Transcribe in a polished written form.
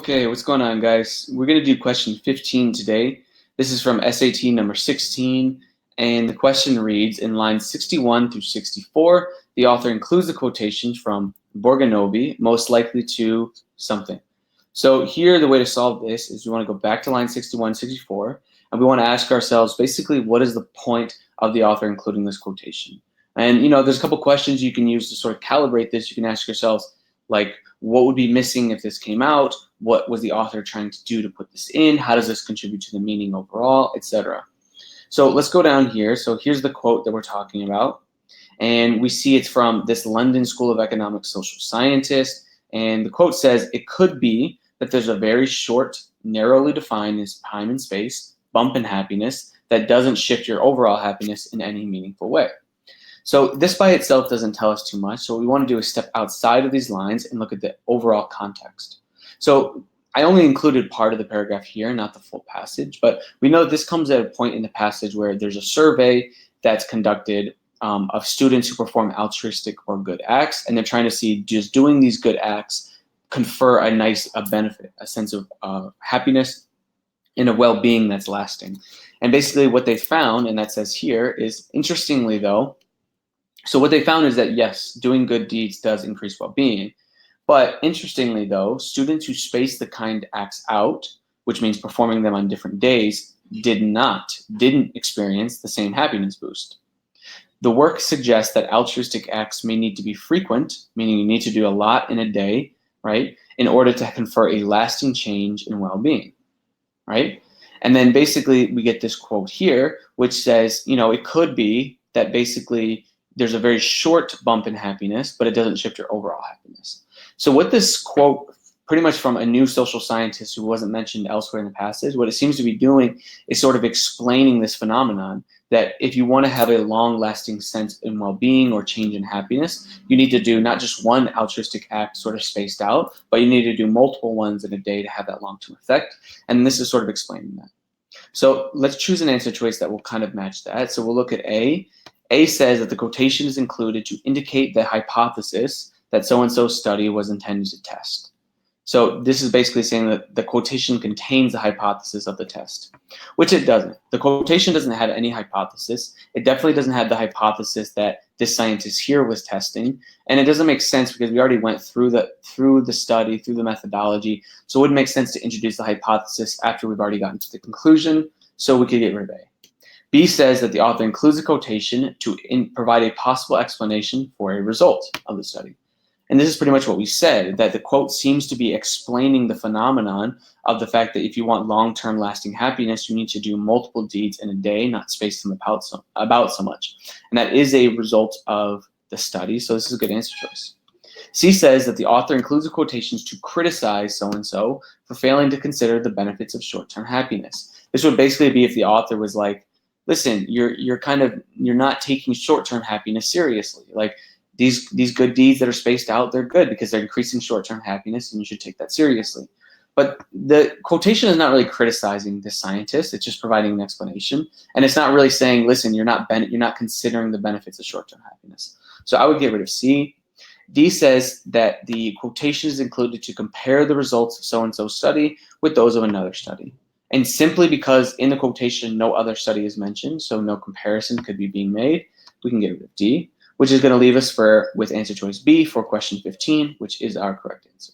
Okay, what's going on, guys? We're going to do question 15 today. This is from SAT number 16, and the question reads, in lines 61 through 64, the author includes the quotations from Borgonovi, most likely to something. So here, the way to solve this is we want to go back to line 61, 64, and we want to ask ourselves, basically, what is the point of the author including this quotation? And, there's a couple questions you can use to sort of calibrate this. You can ask yourselves, like, what would be missing if this came out? What was the author trying to do to put this in? How does this contribute to the meaning overall, etc.? So let's go down here. So here's the quote that we're talking about. And we see it's from this London School of Economics social scientist. And the quote says, it could be that there's a very short, narrowly defined in time and space bump in happiness that doesn't shift your overall happiness in any meaningful way. So this by itself doesn't tell us too much. So what we want to do is step outside of these lines and look at the overall context. So I only included part of the paragraph here, not the full passage, but we know this comes at a point in the passage where there's a survey that's conducted of students who perform altruistic or good acts, and they're trying to see, does doing these good acts confer a benefit, a sense of happiness and a well-being that's lasting. And basically what they found, and that says here, is interestingly though, so what they found is that yes, doing good deeds does increase well-being. But interestingly though, students who spaced the kind acts out, which means performing them on different days, didn't experience the same happiness boost. The work suggests that altruistic acts may need to be frequent, meaning you need to do a lot in a day, right, in order to confer a lasting change in well-being, right? And then basically we get this quote here, which says, it could be that basically there's a very short bump in happiness, but it doesn't shift your overall happiness. So what this quote, pretty much from a new social scientist who wasn't mentioned elsewhere in the passage, what it seems to be doing is sort of explaining this phenomenon that if you want to have a long-lasting sense in well-being or change in happiness, you need to do not just one altruistic act sort of spaced out, but you need to do multiple ones in a day to have that long-term effect. And this is sort of explaining that. So let's choose an answer choice that will kind of match that. So we'll look at A. A says that the quotation is included to indicate the hypothesis that so-and-so study was intended to test. So this is basically saying that the quotation contains the hypothesis of the test, which it doesn't. The quotation doesn't have any hypothesis. It definitely doesn't have the hypothesis that this scientist here was testing, and it doesn't make sense because we already went through the study, through the methodology, so it wouldn't make sense to introduce the hypothesis after we've already gotten to the conclusion, so we could get rid of A. B says that the author includes a quotation to provide a possible explanation for a result of the study. And this is pretty much what we said, that the quote seems to be explaining the phenomenon of the fact that if you want long-term lasting happiness, you need to do multiple deeds in a day, not space them about so much. And that is a result of the study, so this is a good answer choice. C says that the author includes the quotations to criticize so-and-so for failing to consider the benefits of short-term happiness. This would basically be if the author was like, listen, you're not taking short-term happiness seriously. Like these good deeds that are spaced out, they're good because they're increasing short-term happiness, and you should take that seriously. But the quotation is not really criticizing the scientist; it's just providing an explanation, and it's not really saying, listen, you're not considering the benefits of short-term happiness. So I would get rid of C. D says that the quotation is included to compare the results of so-and-so study with those of another study. And simply because in the quotation no other study is mentioned, so no comparison could be being made, we can get rid of D, which is going to leave us with answer choice B for question 15, which is our correct answer.